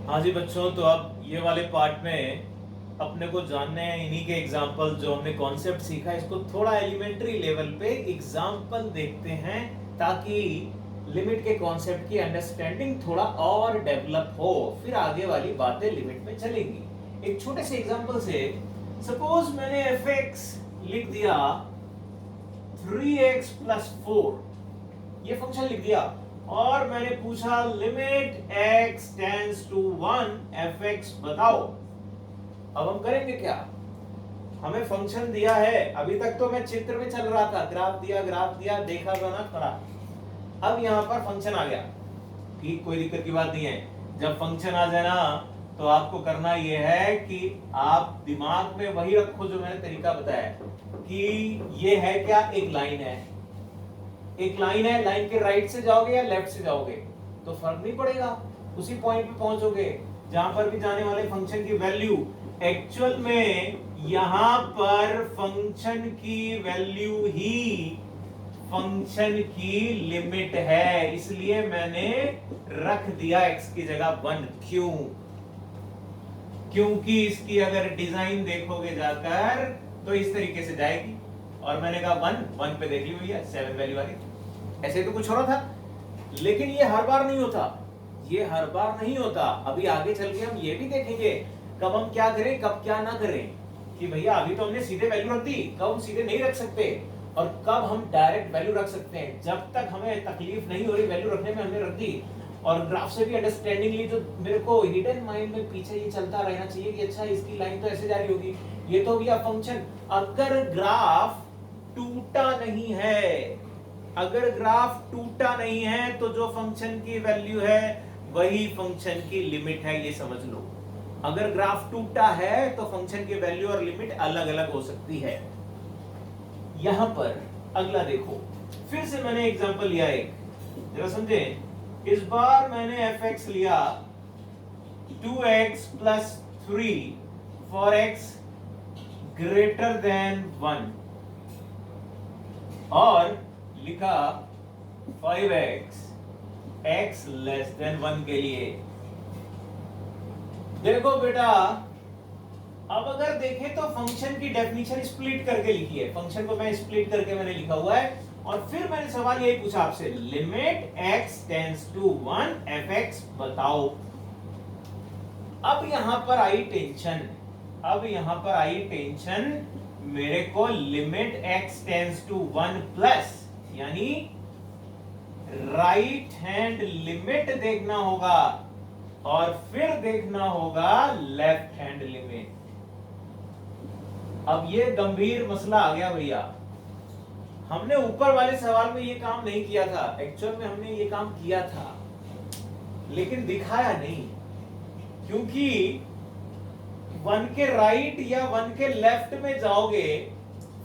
हाँ जी बच्चों, तो अब ये वाले पार्ट में अपने को जानने हैं इन्हीं के एग्जाम्पल। जो हमने कॉन्सेप्ट सीखा है इसको थोड़ा एलिमेंट्री लेवल पे एग्जाम्पल देखते हैं, ताकि लिमिट के कॉन्सेप्ट की अंडरस्टैंडिंग थोड़ा और डेवलप हो, फिर आगे वाली बातें लिमिट में चलेंगी। एक छोटे से एग्जाम्पल से, सपोज मैंने fx लिख दिया 3x + 4, ये फंक्शन लिख दिया, और मैंने पूछा limit x tends to 1 fx बताओ। अब हम करेंगे क्या? हमें फंक्शन दिया है, अभी तक तो मैं चित्र में चल रहा था, ग्राफ दिया देखा बना खड़ा। अब यहां पर फंक्शन आ गया, ठीक, कोई दिक्कत की बात नहीं है। जब फंक्शन आ जाए ना, तो आपको करना यह है कि आप दिमाग में वही रखो जो मैंने तरीका बताया कि ये है क्या, एक लाइन है, एक लाइन है, लाइन के राइट से जाओगे या लेफ्ट से जाओगे तो फर्क नहीं पड़ेगा, उसी पॉइंट पे पहुंचोगे जहां पर भी जाने वाले फंक्शन की वैल्यू एक्चुअल में यहां पर फंक्शन की वैल्यू ही फंक्शन की लिमिट है, इसलिए मैंने रख दिया x की जगह 1। क्यों? क्योंकि इसकी अगर डिजाइन देखोगे जाकर तो इस तरीके से जाएगी, और मैंने कहा 1 पे देख ली भैया 7 वैल्यू आ गई। ऐसे तो कुछ हो रहा था, लेकिन ये हर बार नहीं होता, ये हर बार नहीं होता। अभी आगे चल के हम ये भी देखेंगे कब हम क्या करें कब क्या ना करें, कि भैया अभी तो हमने सीधे वैल्यू रख दी, कब हम सीधे नहीं रख सकते और कब हम डायरेक्ट वैल्यू रख सकते हैं। जब तक हमें तकलीफ नहीं हो रही वैल्यू रखने में, हमने रख दी। और ग्राफ से भी अंडरस्टैंडिंगली जो मेरे को हिडन माइंड में पीछे ये चलता रहना चाहिए कि अच्छा इसकी लाइन तो ऐसे जा रही होगी, ये तो भैया फंक्शन। अगर ग्राफ टूटा नहीं है, अगर ग्राफ टूटा नहीं है तो जो फंक्शन की वैल्यू है वही फंक्शन की लिमिट है, ये समझ लो। अगर ग्राफ टूटा है तो फंक्शन की वैल्यू और लिमिट अलग अलग हो सकती है। यहां पर अगला देखो, फिर से मैंने एग्जांपल लिया एक, जरा समझे। इस बार मैंने fx लिया 2x + 3 for x greater than 1 और लिखा 5x x less than 1 के लिए। देखो बेटा, अब अगर देखें तो फंक्शन की डेफिनेशन स्प्लिट करके लिखी है, फंक्शन को मैं स्प्लिट करके मैंने लिखा हुआ है, और फिर मैंने सवाल यही पूछा आपसे, limit x tends to 1 fx बताओ। अब यहां पर आई टेंशन, अब यहां पर आई टेंशन, मेरे को limit x tends to 1 plus यानी राइट हैंड लिमिट देखना होगा, और फिर देखना होगा लेफ्ट हैंड लिमिट। अब ये गंभीर मसला आ गया भैया। हमने ऊपर वाले सवाल में ये काम नहीं किया था, एक्चुअल में हमने ये काम किया था लेकिन दिखाया नहीं, क्योंकि 1 के राइट या 1 के लेफ्ट में जाओगे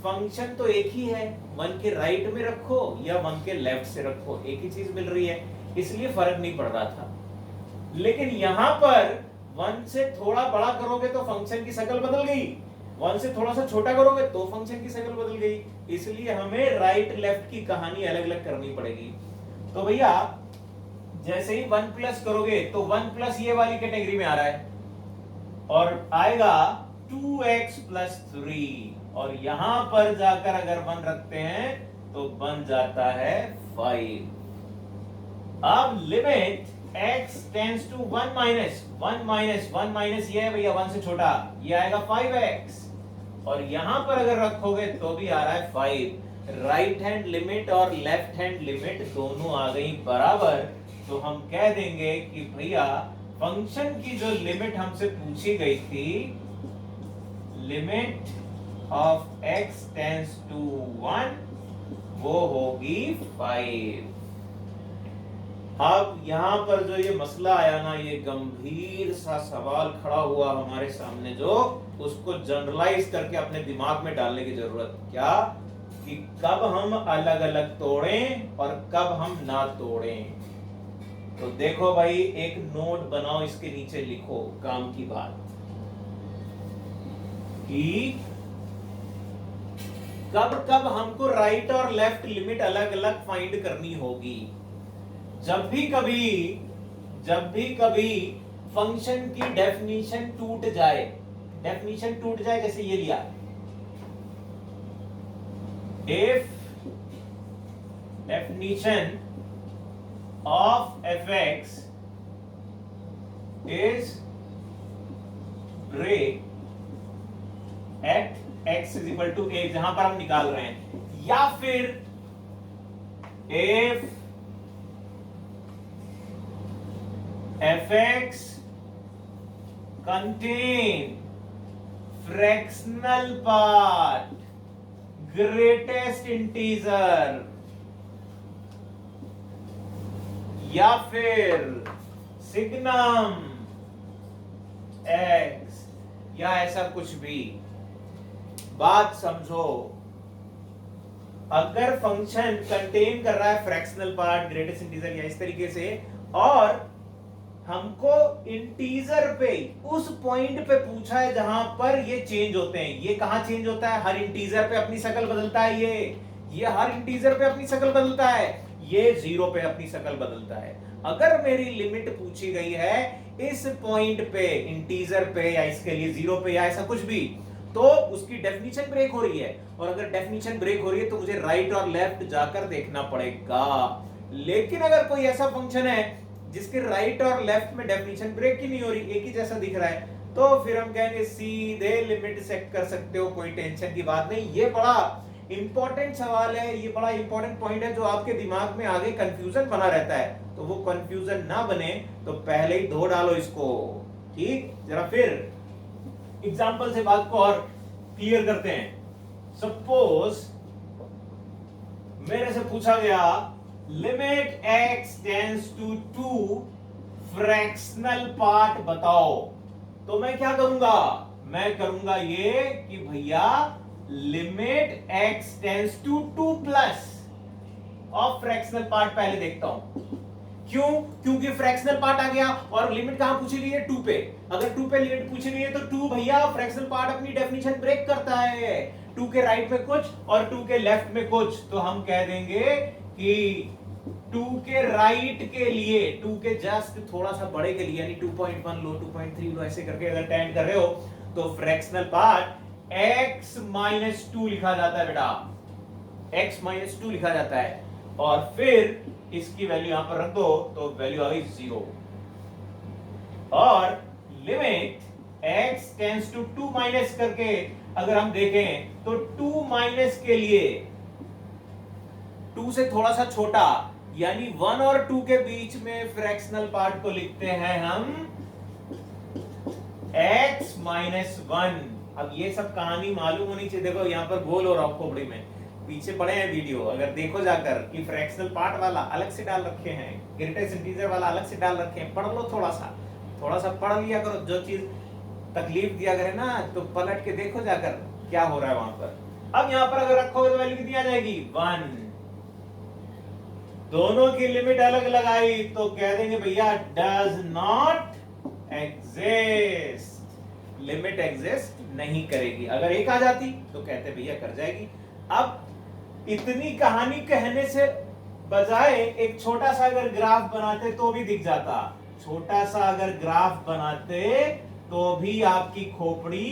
फंक्शन तो एक ही है, 1 के राइट में रखो या 1 के लेफ्ट से रखो, एक ही चीज मिल रही है, इसलिए फर्क नहीं पड़ रहा था। लेकिन यहां पर 1 से थोड़ा बड़ा करोगे तो फंक्शन की शक्ल बदल गई, 1 से थोड़ा सा छोटा करोगे तो फंक्शन की शक्ल बदल गई, इसलिए हमें राइट लेफ्ट की कहानी अलग अलग करनी पड़ेगी। तो भैया जैसे ही 1 प्लस करोगे तो 1 प्लस ये वाली कैटेगरी में आ रहा है, और आएगा 2x + 3, और यहां पर जाकर अगर 1 रखते हैं तो बन जाता है 5। अब limit x tends to 1 minus 1 minus ये है भैया 1 से छोटा, ये आएगा 5x, और यहां पर अगर रखोगे तो भी आ रहा है 5। राइट हैंड लिमिट और लेफ्ट हैंड लिमिट दोनों आ गई बराबर, तो हम कह देंगे कि भैया फंक्शन की जो लिमिट हमसे पूछी गई थी, limit of x tends to 1, वो होगी 5। अब यहां पर जो ये मसला आया ना, ये गंभीर सा सवाल खड़ा हुआ हमारे सामने, जो उसको जनरलाइज करके अपने दिमाग में डालने की जरूरत, क्या कि कब हम अलग अलग तोड़ें और कब हम ना तोड़ें। तो देखो भाई, एक नोट बनाओ, इसके नीचे लिखो काम की बात कि कब कब हमको राइट और लेफ्ट लिमिट अलग अलग फाइंड करनी होगी। जब भी कभी फंक्शन की डेफिनेशन टूट जाए, डेफिनेशन टूट जाए, जैसे ये लिया, if definition of fx is break at x is equal to a, जहां पर हम निकाल रहे हैं, या फिर if fx contain fractional part greatest integer, या फिर सिग्नम x, या ऐसा कुछ भी। बात समझो, अगर फंक्शन कंटेन कर रहा है फ्रैक्शनल पार्ट, ग्रेटेस्ट इंटीजर या इस तरीके से, और हमको इंटीजर पे उस पॉइंट पे पूछा है जहां पर ये चेंज होते हैं, ये कहां चेंज होता है, हर इंटीजर पे अपनी शक्ल बदलता है, ये हर इंटीजर पे अपनी शक्ल बदलता है, ये जीरो पे अपनी शक्ल बदलता है। अगर मेरी लिमिट पूछी गई है इस पॉइंट पे, इंटीजर पे, या इसके लिए जीरो पे, या ऐसा कुछ भी, तो उसकी डेफिनेशन ब्रेक हो रही है। और अगर डेफिनेशन ब्रेक हो रही है तो मुझे राइट और लेफ्ट जाकर देखना पड़ेगा। लेकिन अगर कोई ऐसा फंक्शन है जिसके राइट और लेफ्ट में डेफिनेशन ब्रेक ही नहीं हो रही, एक ही जैसा दिख रहा है, तो फिर हम कहेंगे सीधे लिमिट सेट कर सकते हो, कोई टेंशन की बात नहीं। ये बड़ा इंपॉर्टेंट सवाल है, ये बड़ा इंपॉर्टेंट पॉइंट है जो आपके दिमाग में आगे कंफ्यूजन बना रहता है, तो वो कंफ्यूजन ना बने तो पहले ही धो डालो इसको। ठीक, जरा फिर एग्जांपल से बात को और क्लियर करते हैं। सपोज मेरे से पूछा गया limit x tends to 2 fractional part बताओ, तो मैं क्या करूंगा, मैं करूंगा ये कि भैया limit x tends to 2 plus of fractional part पहले देखता हूं। क्यों? क्योंकि फ्रैक्शनल पार्ट आ गया और लिमिट कहां पूछी गई है, 2 पे। अगर 2 पे लिमिट पूछी गई है तो 2 भैया फ्रैक्शनल पार्ट अपनी डेफिनेशन ब्रेक करता है, 2 के राइट में कुछ और 2 के लेफ्ट में कुछ, तो हम कह देंगे कि 2 के राइट के लिए, 2 के जस्ट थोड़ा सा बड़े के लिए, यानी 2.1 लो, 2.3 लो, ऐसे करके अगर टेंड कर रहे हो तो फ्रैक्शनल पार्ट x माइनस 2 लिखा जाता है बेटा, x माइनस 2 लिखा जाता है, और फिर इसकी वैल्यू यहां पर रख दो तो वैल्यू आ गई 0। और limit x tends to 2 minus करके अगर हम देखें तो 2 माइनस के लिए 2 से थोड़ा सा छोटा, यानी 1 और 2 के बीच में फ्रैक्शनल पार्ट को लिखते हैं हम x माइनस 1। अब ये सब कहानी मालूम होनी चाहिए। देखो यहां पर गोल हो रहा है खोपड़ी में, पीछे पड़े हैं वीडियो, अगर देखो जाकर कि फ्रैक्शनल पार्ट वाला अलग से डाल रखे हैं, ग्रेटेस्ट इंटीजर वाला अलग से डाल रखे हैं, पढ़ लो थोड़ा सा पढ़ लिया करो। जो चीज तकलीफ दिया करे ना तो पलट के देखो जाकर क्या हो रहा है वहां पर। अब यहां पर अगर रखोगे तो वैल्यू कितनी आ जाएगी, 1। दोनों की लिमिट अलग लगाई तो कह देंगे भैया does not exist, limit exist नहीं करेगी। अगर एक आ जाती तो कहते भैया कर जाएगी। अब इतनी कहानी कहने से बजाय एक छोटा सा अगर ग्राफ बनाते तो भी दिख जाता, छोटा सा अगर ग्राफ बनाते तो भी आपकी खोपड़ी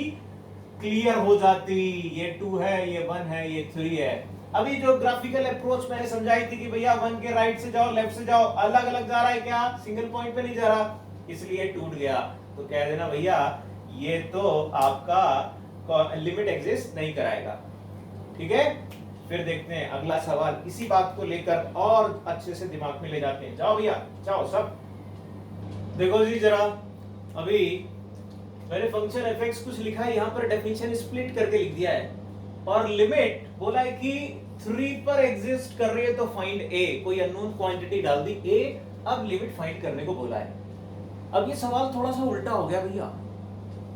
क्लियर हो जाती। ये 2 है, ये 1 है, ये 3 है। अभी जो ग्राफिकल अप्रोच मैंने समझाई थी कि भैया 1 के राइट से जाओ, लेफ्ट से जाओ, अलग अलग जा रहा है, क्या सिंगल पॉइंट पे नहीं जा रहा, इसलिए टूट गया। तो कह देना भैया ये तो आपका लिमिट एग्जिस्ट नहीं कराएगा। ठीक है, फिर देखते हैं अगला सवाल, इसी बात को लेकर और अच्छे से दिमाग में ले जाते हैं। जाओ भैया जाओ सब। देखो जी जरा, अभी मैंने फंक्शन fx कुछ लिखा है, यहाँ पर डेफिनेशन स्प्लिट करके लिख दिया है, और लिमिट बोला है कि 3 पर एग्जिस्ट कर रही है तो फाइंड a, कोई अननोन क्वांटिटी डाल दी a, अब लिमिट फाइंड करने को बोला है। अब ये सवाल थोड़ा सा उल्टा हो गया भैया,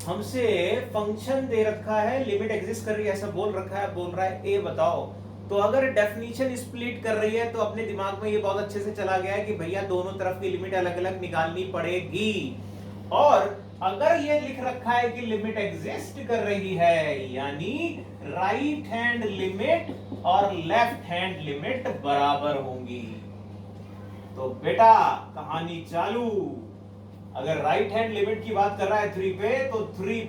हमसे फंक्शन दे रखा है, लिमिट एग्जिस्ट कर रही है ऐसा बोल रखा है, बोल रहा है a बताओ। तो अगर डेफिनेशन स्प्लिट कर रही है तो अपने दिमाग में ये बहुत अच्छे से चला गया है कि भैया दोनों तरफ की लिमिट अलग अलग निकालनी पड़ेगी। और अगर ये लिख रखा है कि लिमिट एग्जिस्ट कर रही है, यानी राइट हैंड लिमिट और लेफ्ट हैंड लिमिट बराबर होंगी, तो बेटा कहानी चालू। अगर राइट हैंड लिमिट की बात कर रहा है 3 पे, तो 3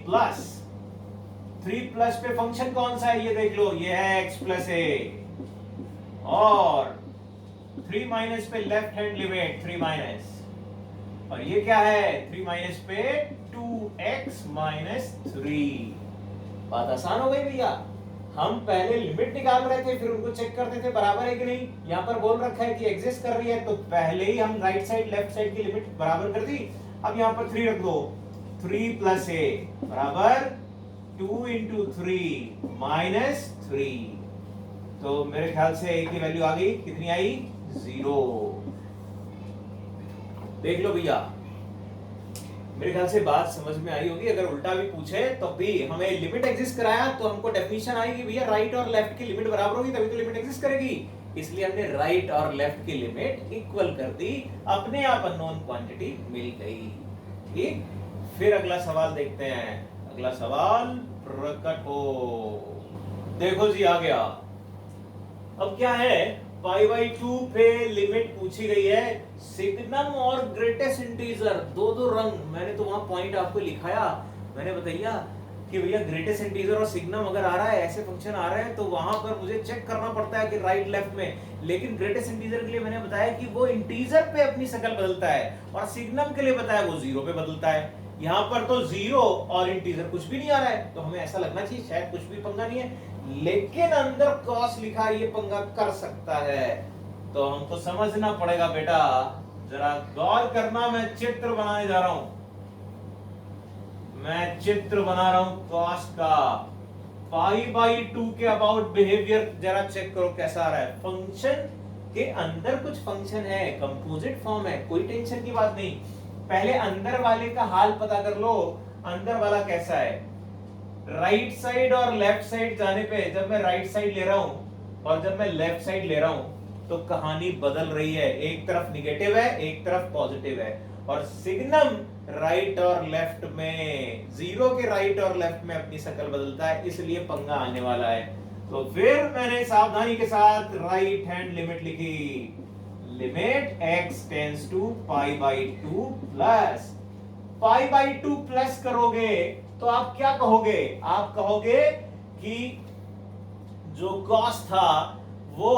प्लस पे फंक्शन कौन सा है ये देख लो, ये है x प्लस ए, और 3 माइनस पे लेफ्ट हैंड लिमिट 3 माइनस, और ये क्या है 3 माइनस पे 2x माइनस 3। बात आसान हो गई भैया। हम पहले लिमिट निकाल रहे थे, फिर उनको चेक करते थे बराबर है कि नहीं। यहाँ पर बोल रखा है कि एग्जिस्ट कर रही है, तो पहले ही हम राइट साइड लेफ्ट साइड की लिमिट बराबर कर दी। अब यहाँ पर 3 रख दो, 3 प्लस ए बराबर 2 इंटू 3 माइनस 3। तो मेरे ख्याल से ए की वैल्यू आ गई, कितनी आई 0। देख लो भैया, मेरे ख्याल से बात समझ में आई होगी। अगर उल्टा भी पूछे तो भी हमें लिमिट एग्जिस्ट कराया तो हमको डेफिनेशन आएगी भैया राइट और लेफ्ट की लिमिट बराबर होगी तभी तो लिमिट एग्जिस्ट करेगी। इसलिए हमने राइट और लेफ्ट की लिमिट इक्वल कर दी, अपने आप अननोन क्वांटिटी मिल गई। ठीक, फिर अगला सवाल देखते हैं। अगला सवाल प्रकट हो, देखो जी आ गया। अब क्या है, पाई बाई 2 पे लिमिट पूछी गई है, सिग्नम और ग्रेटेस्ट इंटीजर, दो रंग। मैंने तो वहां पॉइंट आपको लिखाया, मैंने बताया कि भैया ग्रेटेस्ट इंटीजर और सिग्नम अगर आ रहा है, ऐसे फंक्शन आ रहे हैं, तो वहां पर मुझे चेक करना पड़ता है कि राइट लेफ्ट में। लेकिन ग्रेटेस्ट इंटीजर के लिए मैंने बताया कि वो इंटीजर पे अपनी शक्ल बदलता है, और सिग्नम के लिए बताया वो 0 पे बदलता है। यहाँ पर तो 0 और इंटीजर कुछ भी नहीं आ रहा है, तो हमें ऐसा लगना चाहिए शायद कुछ भी पंगा नहीं है, लेकिन अंदर कॉस लिखा है, ये पंगा कर सकता है। तो हमको समझना पड़ेगा बेटा, जरा गौर करना। मैं चित्र बनाने जा रहा हूं, मैं चित्र बना रहा हूं कॉस का। पाई बाई 2 के अबाउट बिहेवियर जरा चेक करो कैसा आ रहा है। फंक्शन के अंदर कुछ फंक्शन है, कंपोजिट फॉर्म है, कोई टेंशन की बात नहीं। पहले अंदर वाले का हाल पता कर लो, अंदर वाला कैसा है। राइट साइड और लेफ्ट साइड जाने पे, जब मैं राइट साइड ले रहा हूं और जब मैं लेफ्ट साइड ले रहा हूं, तो कहानी बदल रही है। एक तरफ निगेटिव है, एक तरफ पॉजिटिव है। और सिग्नम राइट और लेफ्ट में, 0 के राइट और लेफ्ट में अपनी शक्ल बदलता है, इसलिए पंगा आने वाला है। तो फिर मैंने सावधानी के साथ राइट हैंड लिमिट लिखी, limit x tends to pi by 2 plus, pi by 2 plus करोगे तो आप क्या कहोगे, आप कहोगे कि जो कॉस था वो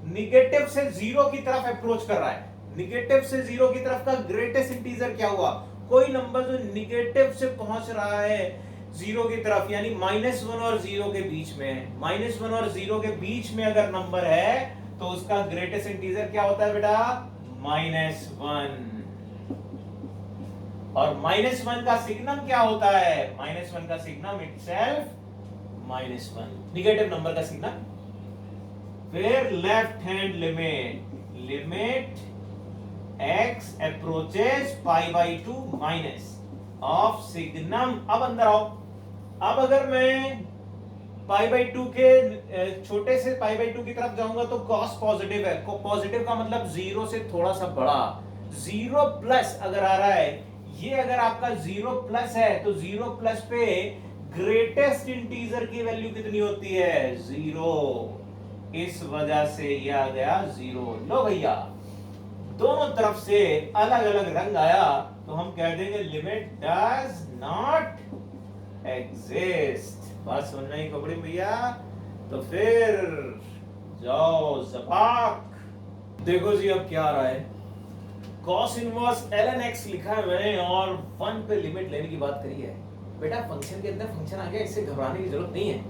निगेटिव से 0 की तरफ अप्रोच कर रहा है। निगेटिव से 0 की तरफ का ग्रेटेस्ट इंटीजर क्या हुआ, कोई नंबर जो निगेटिव से पहुंच रहा है 0 की तरफ, यानी -1 और 0 के बीच में। -1 और 0 के बीच में अगर नंबर है तो उसका ग्रेटेस्ट इंटीजर क्या होता है बेटा, -1। और -1 का सिग्नम क्या होता है, -1 का सिग्नम इटसेल्फ -1, निगेटिव नंबर का सिग्नम। फिर left hand limit, limit x approaches pi by 2 minus of signum. अब अंदर आओ। अब अगर मैं पाई बाई 2 के छोटे से पाई बाई 2 की तरफ जाऊंगा तो कॉस पॉजिटिव है। पॉजिटिव का मतलब 0 से थोड़ा सा बड़ा। 0 प्लस अगर आ रहा है, ये अगर आपका 0 प्लस है तो 0 प्लस पे ग्रेटेस्ट इंटीजर की वैल्यू कितनी होती है, 0। इस वजह से ये आ गया 0। लो भैया, दोनों तरफ से अलग अलग रंग आया तो हम कह देंगे लिमिट डज नॉट एग्जिस्ट। बात समझ में आई कबड़ी भैया? तो फिर जाओ जपाक। देखो जी अब क्या आ रहा है, cos इनवर्स ln x लिखा है मैंने और 1 पे लिमिट लेने की बात करी है। बेटा फंक्शन के अंदर फंक्शन आ गया, इससे घबराने की जरूरत नहीं है।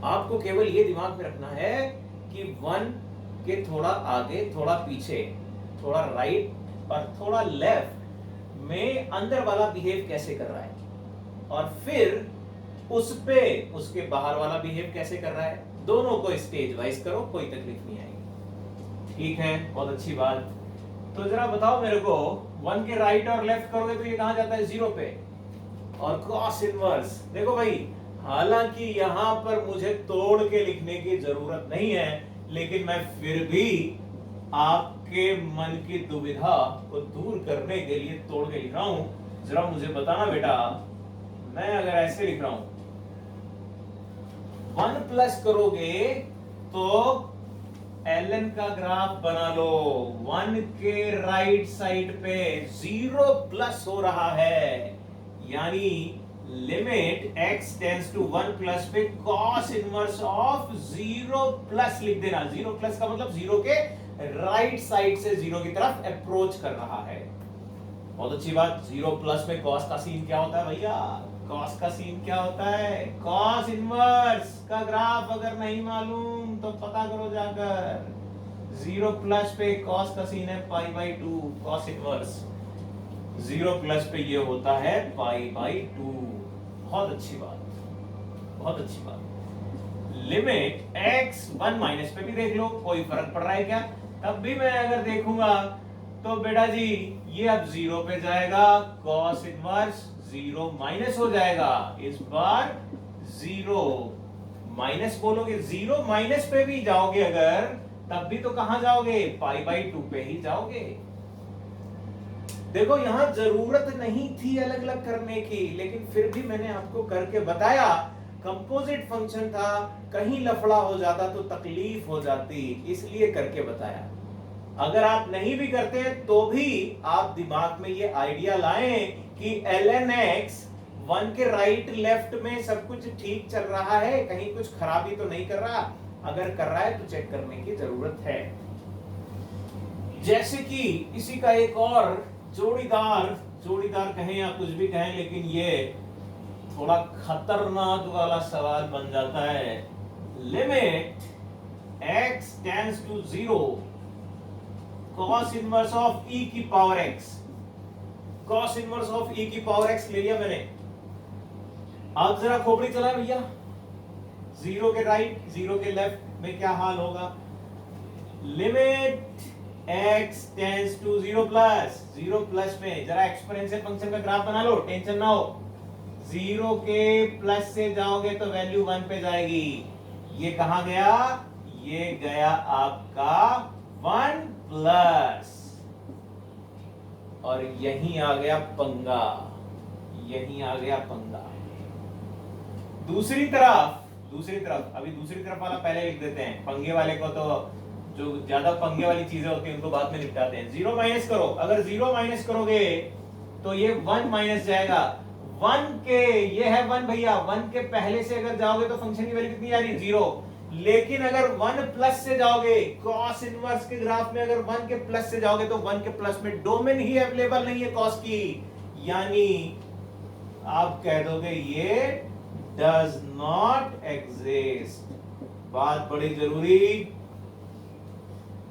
आपको केवल ये दिमाग में रखना है कि 1 के थोड़ा आगे, थोड़ा पीछे, थोड़ा राइट और थोड़ा लेफ्ट में अंदर वाला बिहेव कैसे कर रहा है, और फिर उस पे उसके बाहर वाला बिहेव कैसे कर रहा है। दोनों को स्टेज वाइज करो, कोई तकलीफ नहीं आएगी। ठीक है, बहुत अच्छी बात। तो जरा बताओ मेरे को, 1 के राइट और लेफ्ट करोगे तो ये कहां जाता है, 0 पे। और cos इनवर्स देखो भाई, हालांकि यहां पर मुझे तोड़ के लिखने की जरूरत नहीं है, लेकिन मैं फिर भी आपके मन की दुविधा को दूर करने के लिए तोड़ के लिख रहा हूं। जरा मुझे बताना बेटा, मैं अगर ऐसे लिख रहा हूं, 1 प्लस करोगे तो ln का ग्राफ बना लो। 1 के राइट साइड पे 0 प्लस हो रहा है, यानी limit x tends to 1 plus पे cos इनवर्स ऑफ 0 प्लस लिख देना। 0 प्लस का मतलब 0 के राइट साइड से 0 की तरफ अप्रोच कर रहा है। बहुत अच्छी बात। 0 प्लस में cos का सीन क्या होता है भैया? cos का सीन क्या होता है? cos इनवर्स का ग्राफ अगर नहीं मालूम तो पता करो जाकर। 0 प्लस पे cos का सीन है पाई बाई 2 cos इनवर्स। 0 प्लस पे ये होता है पाई बाई 2। बहुत अच्छी बात, बहुत अच्छी बात। लिमिट x 1 माइनस पे भी देख लो, कोई फर्क पड़ रहा है क्या? तब भी मैं अगर देखूंगा तो बेटा जी ये अब 0 पे जाएगा, cos इनवर्स 0 माइनस हो जाएगा। इस बार 0 माइनस बोलोगे, 0 माइनस पे भी जाओगे अगर, तब भी तो कहां जाओगे? पाई बाई 2 पे ही जाओगे। देखो यहां जरूरत नहीं थी अलग अलग करने की, लेकिन फिर भी मैंने आपको करके बताया। कंपोजिट फंक्शन था, कहीं लफड़ा हो जाता तो तकलीफ हो जाती, इसलिए करके बताया। अगर आप नहीं भी करते तो भी आप दिमाग में ये आइडिया लाएं कि ln x 1 के राइट लेफ्ट में सब कुछ ठीक चल रहा है, कहीं कुछ खराबी तो नहीं कर रहा। अगर कर रहा है तो चेक करने की जरूरत है। जैसे कि इसी का एक और जोड़ीदार कहें या कुछ भी कहें, लेकिन ये थोड़ा खतरनाक वाला सवाल बन जाता है। Limit x tends to 0 cos inverse of e की power x। cos inverse of e की पावर x ले लिया मैंने। अब जरा खोपड़ी चलाए भैया। 0 के राइट 0 के लेफ्ट में क्या हाल होगा? Limit x tends to 0 plus, 0 plus में जरा एक्सपोनेंशियल फंक्शन का ग्राफ बना लो, टेंशन ना हो। 0 के प्लस से जाओगे तो वैल्यू 1 पे जाएगी। ये कहां गया? ये गया आपका 1 प्लस, और यहीं आ गया पंगा, यहीं आ गया पंगा। दूसरी तरफ अभी दूसरी तरफ वाला पहले लिख देते हैं। पंगे वाले को तो, जो ज्यादा पंगे वाली चीजें होती हैं उनको बाद में निपटाते हैं। 0 माइनस करो, अगर 0 माइनस करोगे तो ये 1 माइनस जाएगा। 1 के, ये है 1 भैया, 1 के पहले से अगर जाओगे तो फंक्शन की वैल्यू कितनी आ रही है? 0। लेकिन अगर 1 प्लस से जाओगे, cos इनवर्स के ग्राफ में अगर 1 के प्लस से जाओगे तो 1 के प्लस में डोमेन ही अवेलेबल नहीं है cos की, यानी आप कह दोगे ये डज नॉट एग्जिस्ट। बात बड़ी जरूरी,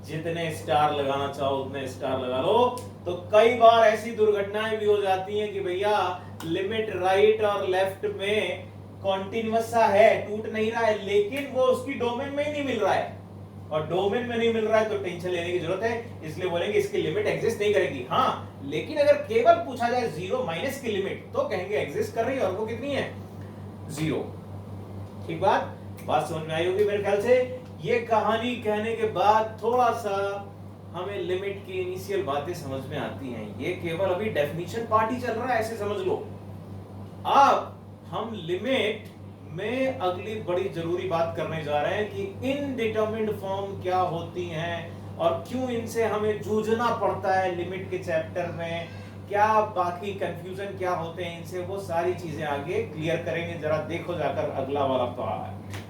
जितने स्टार लगाना चाहो उतने स्टार लगा लो। तो कई बार ऐसी दुर्घटनाएं भी हो जाती हैं कि भैया लिमिट राइट और लेफ्ट में कॉन्टिन्यूअस सा है, टूट नहीं रहा है, लेकिन वो उसकी डोमेन में ही नहीं मिल रहा है। और डोमेन में नहीं मिल रहा है तो टेंशन लेने की जरूरत है, इसलिए बोलेंगे इसकी लिमिट एग्जिस्ट नहीं करेगी। हाँ, लेकिन अगर केवल पूछा जाए 0 माइनस की लिमिट तो कहेंगे एग्जिस्ट कर रही है, और वो कितनी है? 0। ठीक बात समझ में आई होगी मेरे ख्याल से। ये कहानी कहने के बाद थोड़ा सा हमें लिमिट की इनिशियल बातें समझ में आती हैं। ये केवल अभी डेफिनेशन पार्ट ही चल रहा है, ऐसे समझ लो। अब हम लिमिट में अगली बड़ी जरूरी बात करने जा रहे हैं कि इनडिटरमिन्ड फॉर्म क्या होती हैं और क्यों इनसे हमें जूझना पड़ता है लिमिट के चैप्टर में, क्या बाकी कंफ्यूजन क्या होते हैं इनसे, वो सारी चीजें आगे क्लियर करेंगे। जरा देखो जाकर अगला वाला पार्ट।